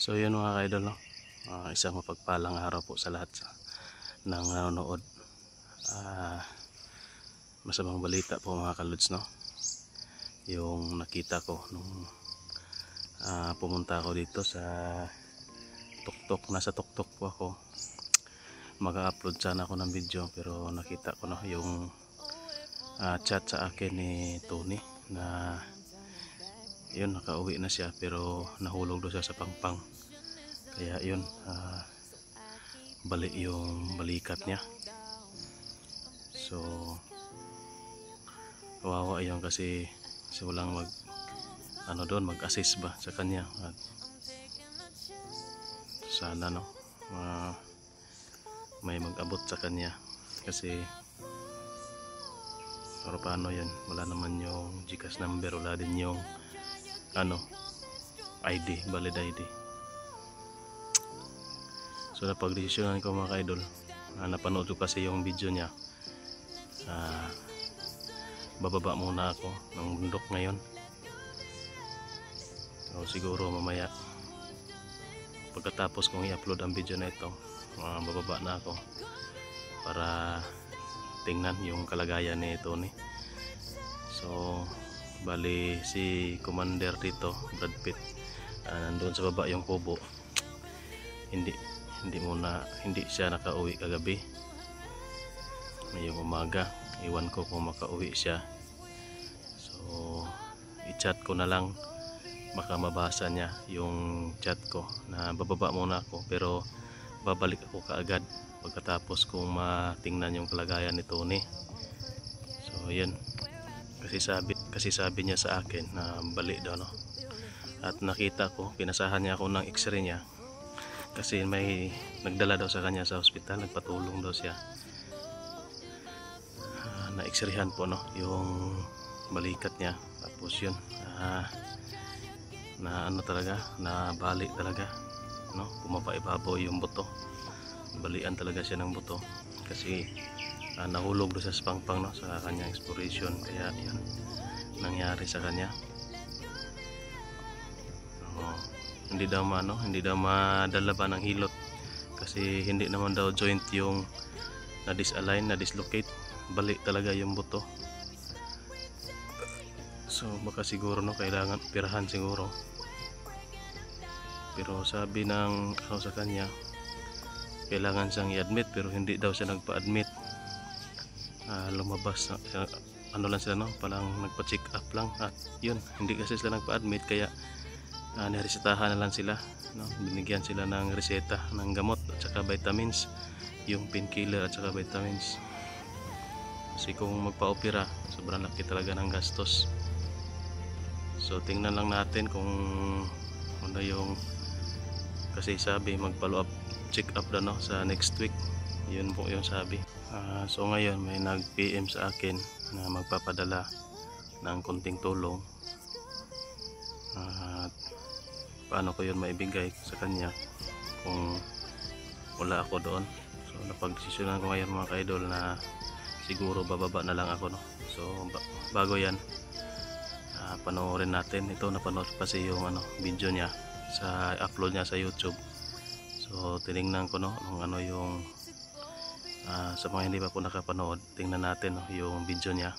So yun mga ka-idol, no? Isang mapagpalang araw po sa lahat ng nanonood. Masamang balita po mga ka-lods, no? Yung nakita ko nung pumunta ako dito sa tuktok. Nasa tuktok po ako. Mag-upload sana ako ng video, pero nakita ko, no, yung chat sa akin ni Tony na yun, nakauwi na siya pero nahulog doon siya sa pangpang. Kaya yun, bali yung balikat niya. So kawawa yun kasi walang mag-assist ba sa kanya. At sana, no, may mag-abot sa kanya kasi pero paano yan, wala naman yung GCash number, wala din yung ID, valid ID. So napag-desisyonan ko mga ka-idol, napanood ko kasi yung video niya. Bababa muna ako ng bundok ngayon. So siguro mamaya pagkatapos kong i-upload ang video na ito, bababa na ako para tingnan yung kalagayan ni Tony. So bali si Commander dito, Brad Pitt, nandun sa baba yung kubo. Hindi siya nakauwi kagabi. Ngayong umaga, iwan ko kung makauwi siya. So i-chat ko na lang, baka mabasa niya yung chat ko na bababa muna ako pero babalik ako kaagad pagkatapos kung matingnan yung kalagayan ni Tony. So yun, kasi sabi niya sa akin na balik daw, no? At nakita ko, pinasahan niya ako ng x-ray niya kasi may nagdala daw sa kanya sa ospital, nagpatulong daw siya. Na x-rayhan po, no, yung balikat niya. Tapos yun, na talaga, na balik talaga, no, pumapaibabaw yung buto, balian talaga siya ng buto kasi nahulog doon sa pangpang, no, sa kanyang exploration. Kaya yan nangyari sa kanya. Hindi daw madala ba ng hilot kasi hindi naman daw joint yung na-disalign, na-dislocate, balik talaga yung buto. So baka siguro, no, kailangan operahan siguro. Pero sabi ng sa kanya, kailangan siyang i-admit pero hindi daw siya nagpa-admit. Lumabas lang sila, no, palang nagpa-check up lang. At yun, hindi kasi sila nagpa-admit, kaya niresetahan na lang sila, no? Binigyan sila ng reseta ng gamot at saka vitamins, yung painkiller at saka vitamins. Kasi kung magpa-opera, sobrang laki talaga ng gastos. So tingnan lang natin kung ano yung, kasi sabi mag-follow up, check up na, no, sa next week. Yun po yung sabi. So ngayon may nag-PM sa akin na magpapadala ng konting tulong. At paano ko yun maibigay sa kanya kung wala ako doon. So napag-desisyonan ko ngayon mga ka-idol na siguro bababa na lang ako, no. So bago yan, panoorin natin ito. Napanood kasi yung video niya sa upload niya sa YouTube. So tinignan ko, no, nung yung sa mga hindi pa po nakapanood, tingnan natin, no, yung video niya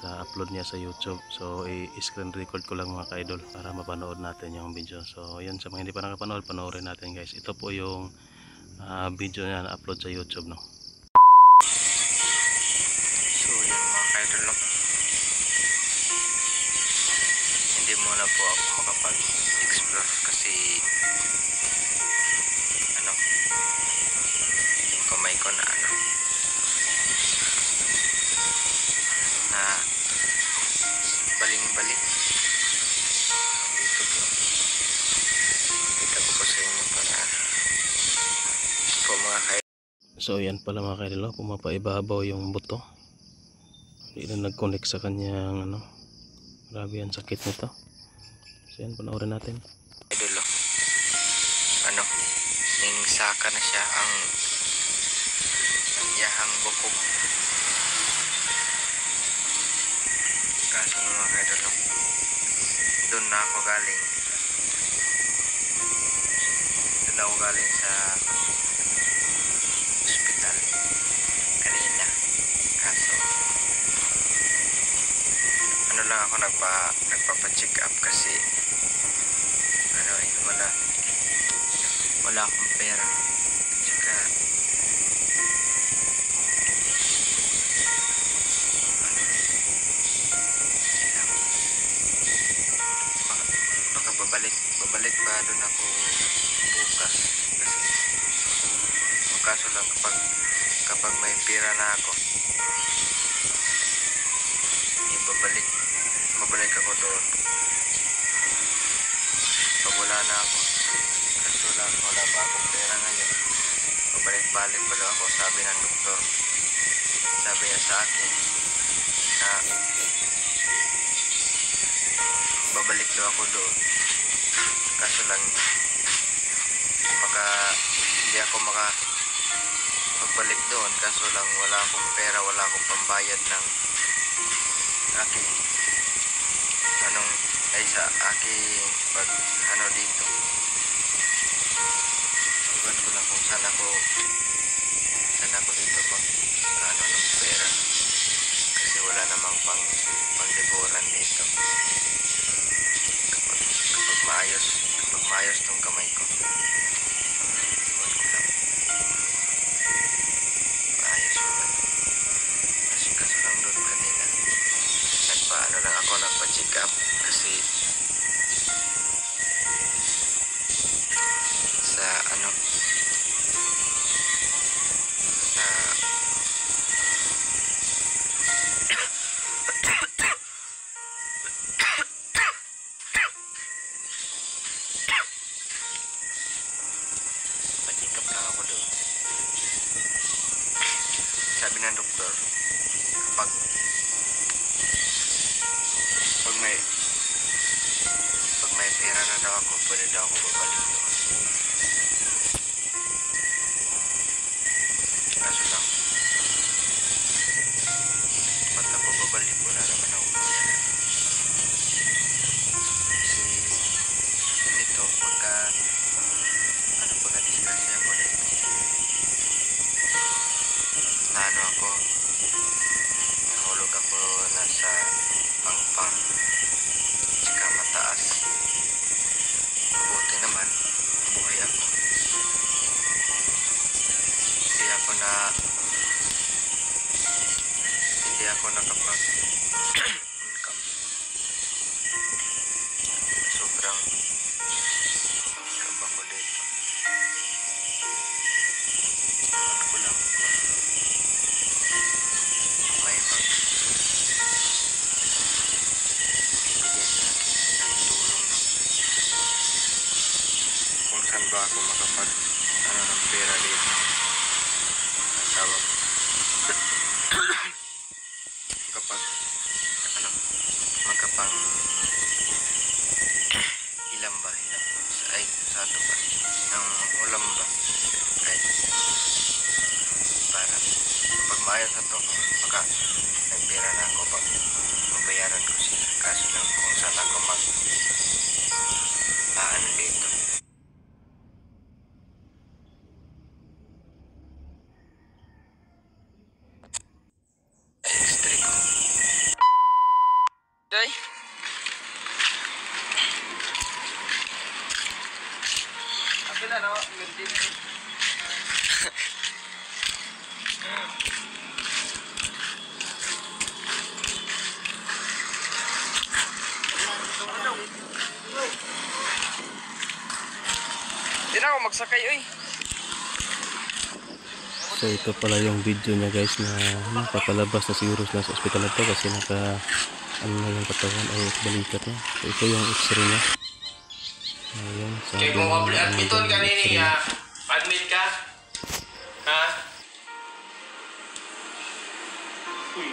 sa upload niya sa YouTube. So i-screen record ko lang mga ka-idol para mapanood natin yung video. So yun, sa mga hindi pa nakapanood, panoorin natin guys. Ito po yung video niya na upload sa YouTube, no. So yun mga ka-idol, no, hindi muna po ako makapag-explore kasi yung kamay ko na na baling-balik dito po. Kita ko po sa inyo para po mga ka-idol. So yan pala mga ka-idol, pumapaibabaw yung buto, hindi na nag-connect sa kanyang grabe ang sakit nito. So yan, panoorin natin. Idol, ning saka na siya ang yahang bukog. Kaso mga ka-idol, doon na ako galing na ako galing sa ospital kanina. Kaso ano lang ako nagpapa-check up kasi ano wala akong pera. Tsaka baka babalik pa doon ako bukas kasi ang kaso lang kapag may pera na ako babalik ako doon pag wala na ako. Kaso lang wala pa akong pera ngayon, babalik-balik pa daw ako. Sabi ng doktor, sabi niya sa akin na babalik daw ako doon. Kaso lang hindi ako magbalik doon. Kaso lang wala akong pera, wala akong pambayad ng aking sa aking dito. Iwan ko lang kung saan ako dito ng pera kasi wala namang pangliburan dito kapag maayos tong kamay ko. Iwan ko lang maayos ko ba kasi kaso lang doon kanina nagpa-check up kasi sa pa-check up lang ako doon. Sabi ng doktor kapag may pera na daw ako, pwede daw ako babalik doon. Kaso lang ba't ako babalik, wala naman ako pera. Kasi dito pagka disgrasya ako dito na ako nahulog ako nasa pangpang tsaka mataas. Buti naman buhay ako. Hindi ako nakapag income. Sobrang kaba ko dito. Ano ko lang may ibang bibigay sa akin ng tulong kung saan ba ako makapag ng pera dito. Tawag kapag magkapang ilan ba sa ato ba ng ulam ba kahit para kapag maayos na to baka may pera na ako pag mabayaran ko sila. Kaso lang kung saan ako dito. Day. Akin na no, ganda. Di na ako magsakay, oy. So ito pala yung video niya guys na napapalabas na siguro lang sa ospital na to kasi ano na yung katawan ay balikat niya. So ito yung x-ray niya. Ayan, sabi kung admiton ka nini nga, admit ka? Ha? Uy.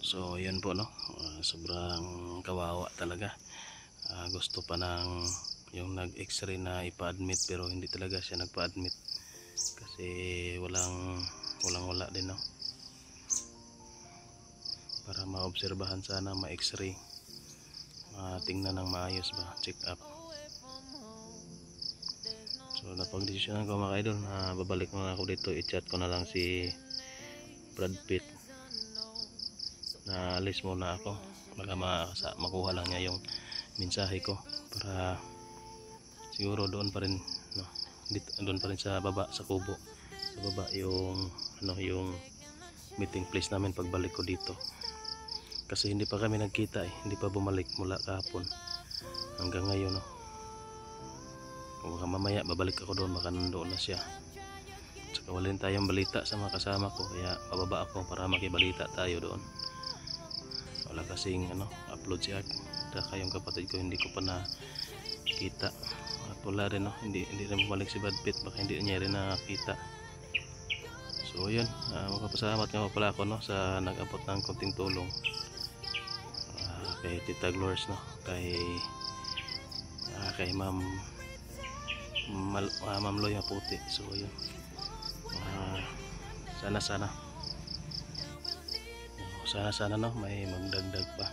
So yun po no, sobrang kawawa talaga. Gusto pa ng yung nag-x-ray na ipa-admit pero hindi talaga siya nagpa-admit kasi wala din no, para maobserbahan sana ma-x-ray tingnan ng maayos ba, check up. So napagdesisyonan ko mga idol na babalik na ako dito. I-chat ko na lang si Brad Pitt na alis muna ako, baka makuha lang niya yung mensahe ko, para siguro doon pa rin, no, doon pa rin sa baba, sa kubo sa baba yung yung meeting place namin pagbalik ko dito, kasi hindi pa kami nagkita hindi pa bumalik mula kahapon hanggang ngayon, no. Baka mamaya babalik ako doon, baka nandoon na siya. Saka wala rin tayong balita sa mga kasama ko, kaya pababa ako para makibalita tayo doon. Wala kasing upload si Art, saka yung kapatid ko hindi ko pa nakita, at wala rin, hindi rin bumalik si Brad Pitt, baka hindi niya rin nakita. So yun, magpapasalamat nga pala ako sa nag-abot ng konting tulong kay Tita Glors, kay Ma'am Loy Maputi. So yun, sana may magdagdag pa,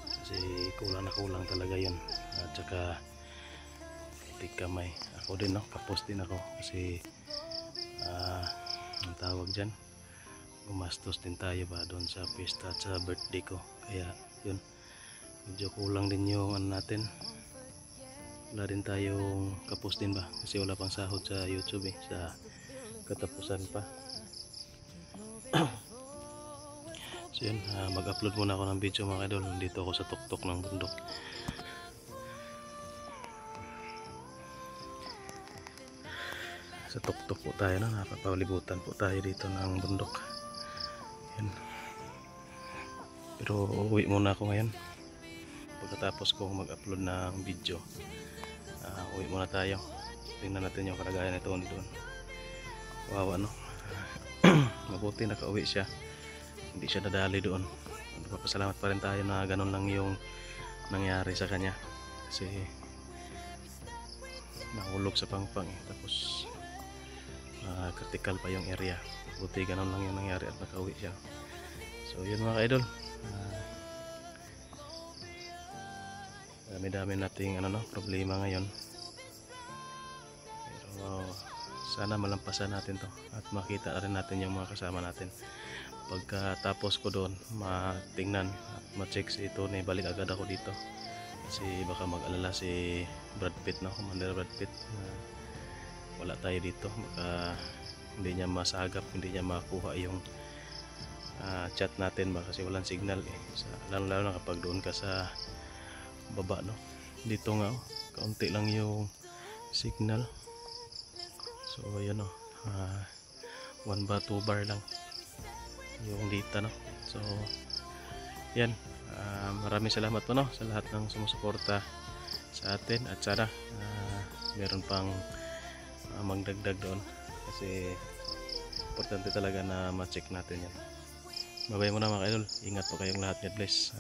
kasi kulang talaga yun. At saka kamay ako din, kapos din ako, kasi ang tawag dyan, gumastos din tayo ba doon sa pista at sa birthday ko, kaya yun, medyo kulang din yung natin. Wala din tayong kapos din ba, kasi wala pang sahod sa YouTube sa katapusan pa. So yun, mag-upload muna ako ng video mga idol. Dito ako sa tuktok ng bundok. Sa tuktok po tayo, napapalibutan po tayo dito ng bundok. Yan. Pero uwi muna ako ngayon. Pagkatapos ko mag-upload ng video, uwi muna tayo. Tingnan natin yung kalagayan nito doon. Wawa, mabuti nakauwi siya, hindi siya nadali doon. Magpapasalamat pa rin tayo na ganun lang yung nangyari sa kanya, kasi nahulog sa pangpang tapos critical pa yung area. Buti ganun lang yung nangyari at nakauwi siya. So yun mga idol, dami-dami nating problema ngayon, pero sana malampasan natin to at makita rin natin yung mga kasama natin. Pagkatapos ko doon, matingnan at ma-check si Tony, balik agad ako dito, kasi baka mag-alala si Brad Pitt, Commander Brad Pitt, wala tayo dito. Baka hindi niya masagap, hindi niya makuha yung chat natin ba, kasi walang signal lalo na kapag doon ka sa baba, dito nga kaunti lang yung signal. So ayan, 1 ba 2 bar lang yung data, So yan, maraming salamat po sa lahat ng sumusuporta sa atin, at sana meron pang magdagdag doon, kasi importante talaga na ma-check natin yan. Babay muna mga idol, ingat po kayong lahat. God bless.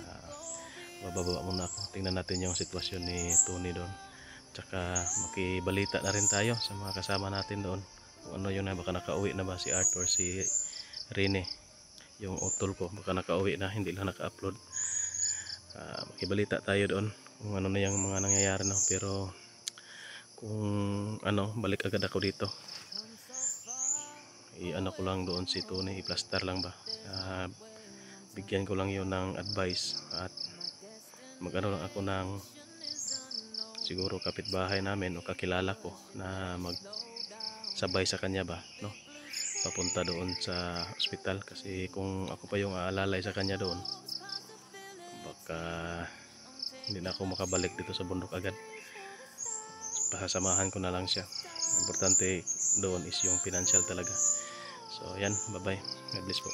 Bababa muna ako, tingnan natin yung sitwasyon ni Tony doon, tsaka makibalita na rin tayo sa mga kasama natin doon kung ano yun, baka nakauwi na ba si Art or si Rene, yung utol ko, baka nakauwi na, hindi lang naka-upload. Makibalita tayo doon kung ano na yung mga nangyayari, pero kung balik agad ako dito, ko lang doon si Tony, i-plaster lang ba, bigyan ko lang yun ng advice, at lang ako ng siguro kapitbahay namin o kakilala ko na magsabay sa kanya ba, papunta doon sa ospital, kasi kung ako pa yung aalalay sa kanya doon, baka hindi na ako makabalik dito sa bundok agad. Pasasamahan ko na lang siya. Importante doon is yung financial talaga. So yan, bye bye, God bless po.